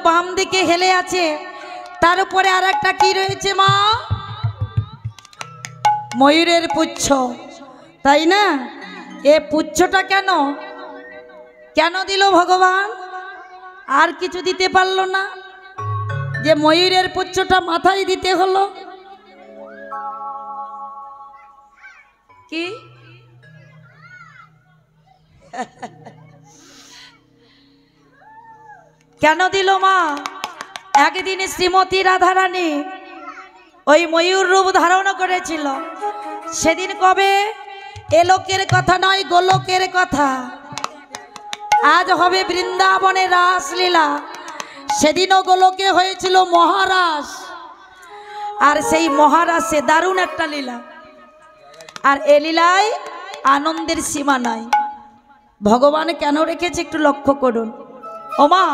বাম দিকে হেলে আছে, তার উপরে আর একটা কি রয়েছে মা? ময়ূরের পুচ্ছ, তাই না? এ পুচ্ছটা কেন কেন দিল ভগবান? আর কিছু দিতে পারলো না, যে ময়ূরের পুচ্ছটা মাথায় দিতে হলো? কি কেন দিল মা? একদিন শ্রীমতী রাধারানী ওই ময়ূর রূপ ধারণ করেছিল। সেদিন কবে? এ লোকের কথা নয়, গোলকের কথা। আজ হবে বৃন্দাবনে রাসলীলা, সেদিনও গোলকে হয়েছিল মহারাস। আর সেই মহারাসে দারুণ একটা লীলা, আর এ লীলায় আনন্দের সীমা নাই। ভগবান কেন রেখেছে একটু লক্ষ্য করুন। ওমা,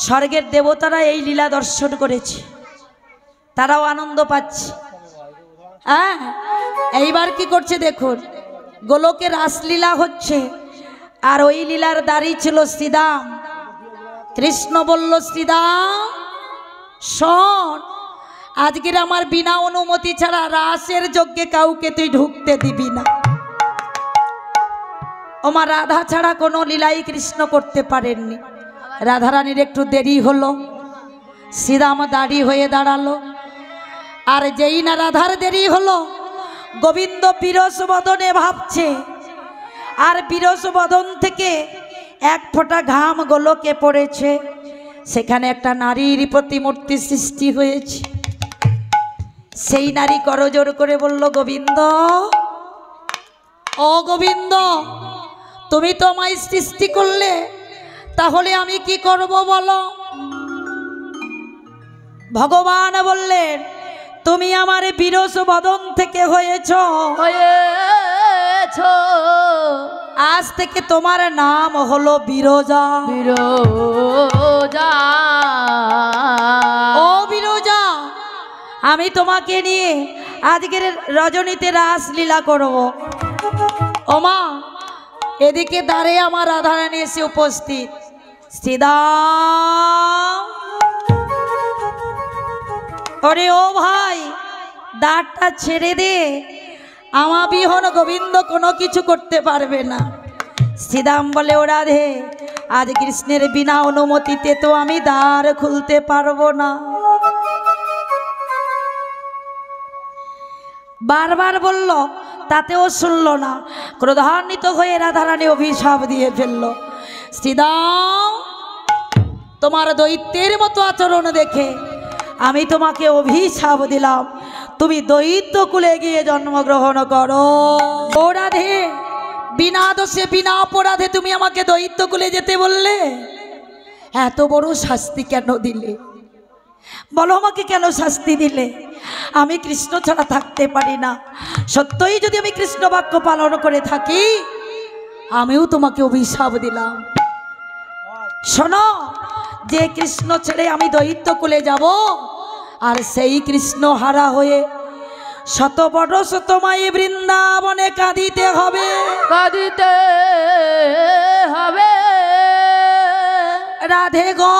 স্বর্গের দেবতারা এই লীলা দর্শন করেছে, তারাও আনন্দ পাচ্ছে। হ্যাঁ, এইবার কি করছে দেখুন, গোলকে রাসলীলা হচ্ছে, আর ওই লীলার দাঁড়ি ছিল শ্রীদাম। কৃষ্ণ বলল, শ্রীদাম শোন, আজকের আমার বিনা অনুমতি ছাড়া রাসের যজ্ঞে কাউকে তুই ঢুকতে দিবি না। ওমা, রাধা ছাড়া কোনো লীলাই কৃষ্ণ করতে পারেননি। রাধারানীর একটু দেরি হলো, শ্রীরাম দাঁড়ি হয়ে দাঁড়ালো। আর যেই না রাধার দেরি হলো, গোবিন্দ বিরস বদনে ভাবছে, আর বিরস বদন থেকে এক ফোঁটা ঘাম গোলকে পড়েছে। সেখানে একটা নারীর প্রতিমূর্তি সৃষ্টি হয়েছে। সেই নারী করজোড় করে বলল, গোবিন্দ, ও গোবিন্দ, তুমি তো আমায় সৃষ্টি করলে, তাহলে আমি কি করব বলো? ভগবান বললেন, তুমি আমার বিরস বদন থেকে হয়েছ, আজ থেকে তোমার নাম হলো বিরজা। বিরজা, ও বিরজা, আমি তোমাকে নিয়ে আজকের রজনীতে রাসলীলা করব। ওমা, এদিকে দ্বারে আমার রাধারানী এসে উপস্থিত। শ্রীদাম, ওরে ও ভাই, দ্বারটা ছেড়ে দে, আমা বিহন গোবিন্দ কোনো কিছু করতে পারবে না। শ্রীদাম বলে, ও রাধে, আজ কৃষ্ণের বিনা অনুমতিতে তো আমি দ্বার খুলতে পারবো না। বারবার বলল, তাতেও শুনল না। ক্রোধান্বিত হয়ে রাধারানী অভিশাপ দিয়ে ফেলল। শ্রীদাম, তোমার দৈত্যের মতো আচরণ দেখে আমি তোমাকে অভিশাপ দিলাম, তুমি দৈত্য কুলে গিয়ে জন্মগ্রহণ করো। ও রাধে, বিনা দোষে বিনা অপরাধে তুমি আমাকে দৈত্য কুলে যেতে বললে, এত বড় শাস্তি কেন দিলে? বলো, আমাকে কেন শাস্তি দিলে? আমি কৃষ্ণ ছাড়া থাকতে পারি না। সত্যই যদি আমি কৃষ্ণ বাক্য পালন করে থাকি, আমিও তোমাকে অভিশাপ দিলাম। শোনো, যে কৃষ্ণ ছেড়ে আমি দৈত্য কুলে যাব, আর সেই কৃষ্ণ হারা হয়ে শত বর্ষ তোমায় বৃন্দাবনে কাঁদিতে হবে, কাঁদিতে হবে। রাধে গো,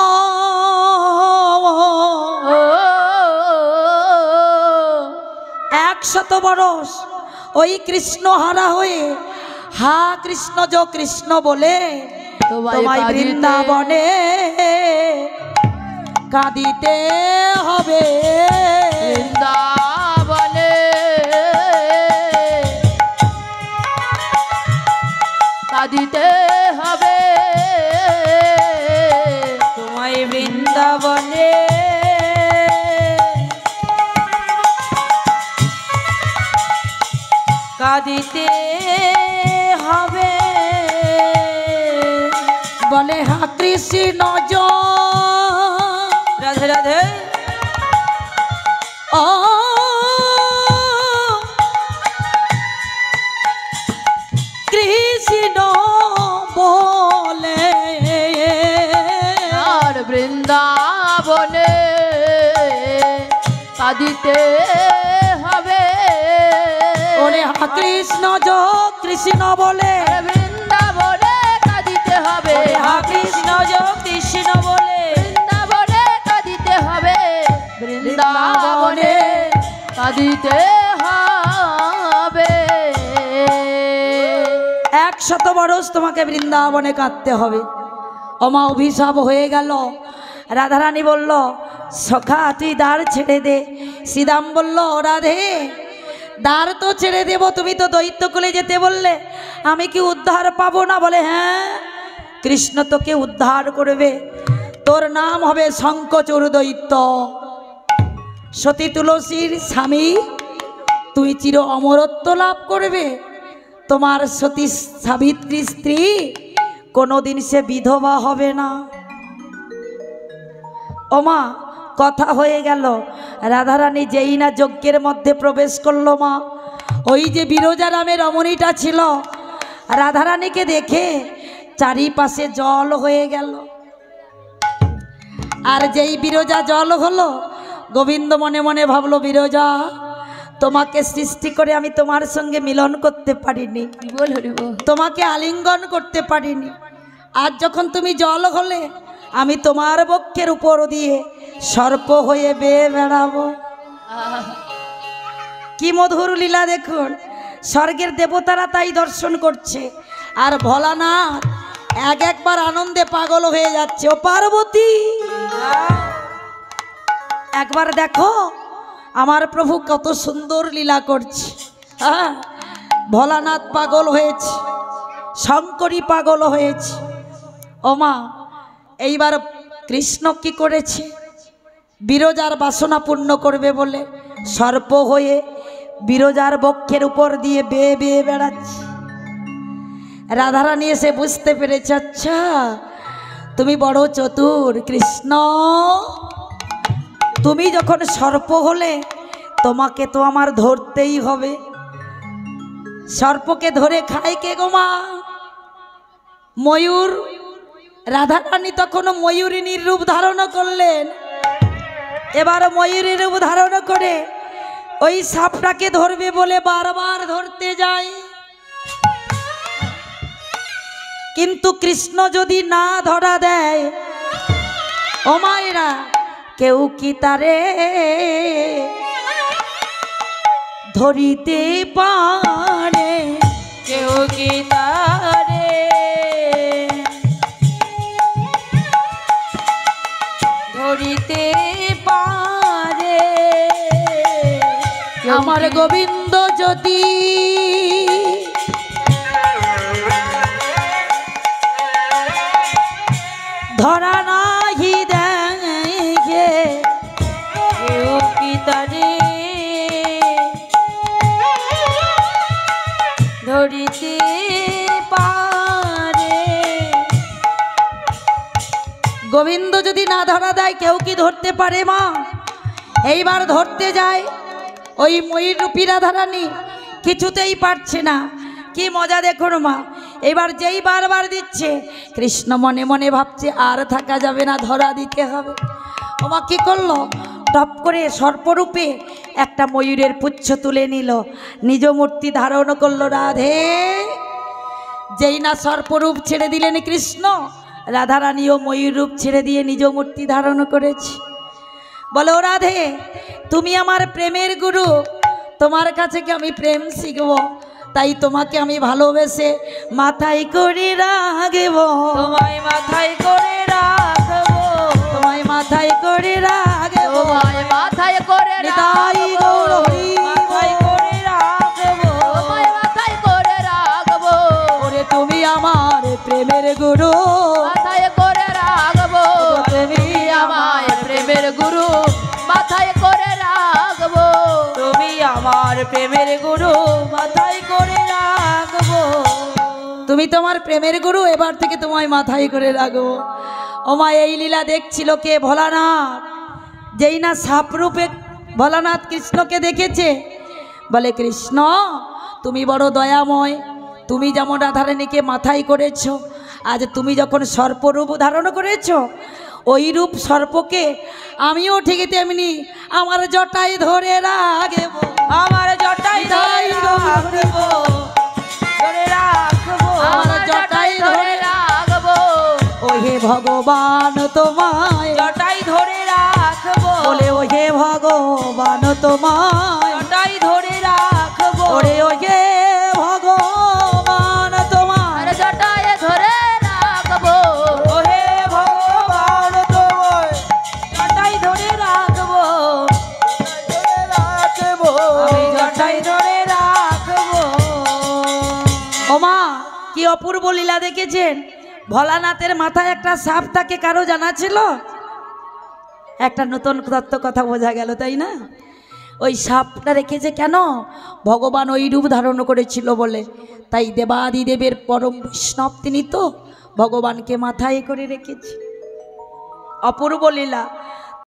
100 বরস ওই কৃষ্ণ হারা হয়ে হা কৃষ্ণ যো কৃষ্ণ বলে তোমায় বৃন্দাবনে কাঁদিতে হবে। বৃন্দাবনে কাঁদিতে হবে, তোমায় বৃন্দাবনে কাঁদিতে হবে। বলে, হা কৃষ্ণ যো, রাধে রাধে, ও কৃষ্ণ বলে, আর বৃন্দাবনে কাঁদিতে হবে। ওরে হা কৃষ্ণ যো কৃষ্ণ বলে, বৃন্দাবনে কাঁদিতে হবে। হা কৃষ্ণ যো কৃষ্ণ বলে, বৃন্দাবনে কাঁদিতে হবে। 100 বরস তোমাকে বৃন্দাবনে কাঁদতে হবে। ওমা অভিশাপ হয়ে গেল। রাধারানী বলল, সখা তুই দ্বার ছেড়ে দে। শ্রীদাম বলল, রাধে দ্বার তো ছেড়ে দেব, তুমি তো দৈত্য কুলে যেতে বললে, আমি কি উদ্ধার পাবো না? বলে, হ্যাঁ, কৃষ্ণ তোকে উদ্ধার করবে, তোর নাম হবে শঙ্খচূড় দৈত্য। সতী তুলসীর স্বামী, তুই চির অমরত্ব লাভ করবে। তোমার সতী সাবিত্রী স্ত্রী কোনোদিন সে বিধবা হবে না। ওমা কথা হয়ে গেল। রাধারানী যেই না যজ্ঞের মধ্যে প্রবেশ করলো, মা ওই যে বিরজা নামে রমণীটা ছিল, রাধারানীকে দেখে চারিপাশে জল হয়ে গেল। আর যেই বিরজা জল হলো, গোবিন্দ মনে মনে ভাবলো, বিরজা তোমাকে সৃষ্টি করে আমি তোমার সঙ্গে মিলন করতে পারিনি, তোমাকে আলিঙ্গন করতে পারিনি। আজ যখন তুমি জল হলে, আমি তোমার বক্ষের উপর দিয়ে সর্প হয়ে বেয়ে বেড়াবো। কি মধুর লীলা দেখুন। স্বর্গের দেবতারা তাই দর্শন করছে, আর ভোলানাথ একবার আনন্দে পাগল হয়ে যাচ্ছে। ও পার্বতী, একবার দেখো আমার প্রভু কত সুন্দর লীলা করছে। হ্যাঁ, ভোলানাথ পাগল হয়েছে, শঙ্করী পাগল হয়েছে। ওমা এইবার কৃষ্ণ কি করেছে? বিরজার বাসনা পূর্ণ করবে বলে সর্প হয়ে বিরজার বক্ষের উপর দিয়ে বেয়ে বেয়ে বেড়াচ্ছে। রাধারানী এসে বুঝতে পেরেছে, আচ্ছা তুমি বড় চতুর কৃষ্ণ, তুমি যখন সর্প হলে তোমাকে তো আমার ধরতেই হবে। সর্পকে ধরে খায় কে গো মা? ময়ূর। রাধারানী তখন ময়ূরিনীর রূপ ধারণ করলেন। এবার ময়ূরের রূপ ধারণ করে ওই সাপটাকে ধরবে বলে বারবার ধরতে যায়। কিন্তু কৃষ্ণ যদি না ধরা দেয়, ও মায়েরা, কেউ কি তারে ধরিতে পারে? কেউ কি তারে ধরিতে পারে? আমার গোবিন্দ যদি ধরা নাহি দেখে, কেউ কি তারে ধরিতে পারে? গোবিন্দ যদি না ধরা দেয়, কেউ কি ধরতে পারে মা? এইবার ধরতে যায় ওই ময়ূররূপী রাধারানী, কিছুতেই পারছে না। কি মজা দেখুন মা। এবার যেই বারবার দিচ্ছে, কৃষ্ণ মনে মনে ভাবছে আর থাকা যাবে না, ধরা দিতে হবে। ওমা কি করলো? টপ করে সর্পরূপে একটা ময়ূরের পুচ্ছ তুলে নিল, নিজ মূর্তি ধারণ করলো। রাধে যেই না সর্পরূপ ছেড়ে দিলেন কৃষ্ণ, রাধারানীও ময়ূর রূপ ছেড়ে দিয়ে নিজ মূর্তি ধারণ করেছে। বলো, রাধে তুমি আমার প্রেমের গুরু, তোমার কাছে কি আমি প্রেম শিখব? তাই তোমাকে আমি ভালোবেসে মাথায় করে রাখবো, তোমায় মাথায় করে রাখবো, তোমায় মাথায় করে রাখবো, তোমায় মাথায় করে নিতাই গৌর হরি মাথায় করে রাখবো, তোমায় মাথায় করে রাখবো। ওরে তুমি আমার প্রেমের গুরু, মাথায় করে রাখবো, তুমি আমায় প্রেমের গুরু, মাথায় করে রাখবো, তুমি আমার প্রেমের গুরু, মাথায় করে রাখবো। তুমি তোমার প্রেমের গুরু, এবার থেকে তোমায় মাথায় করে রাখবো। ওমা এই লীলা দেখছিল কে? ভোলানাথ। যেই না সাপরূপে ভোলানাথ কৃষ্ণকে দেখেছে, বলে, কৃষ্ণ তুমি বড় দয়াময়, তুমি যেমন রাধারানীকে মাথায় করেছ, আজ তুমি যখন সর্পরূপ ধারণ করেছ, ওই রূপ সর্পকে আমিও ঠিক তেমনি আমার জটায় ধরে রাখবো, আমার জটাই ধরে রাখবো, ধরে রাখবো, আমার জটায় ধরে রাখবো, ওহে ভগবান তোমায় জটাই ধরে রাখবো, বলে, ওহে ভগবান তোমায় অপূর্ব লীলা দেখেছেন? ভোলানাথের মাথায় একটা সাপ থাকে, কারো জানা ছিল? একটা নতুন তত্ত্ব কথা বোঝা গেল, তাই না? ওই সাপটা রেখেছে কেন? ভগবান ওই রূপ ধারণ করেছিল বলে। তাই দেবাদিদেবের পরম বৈষ্ণব তিনি তো ভগবানকে মাথায় করে রেখেছে। অপূর্ব লীলা।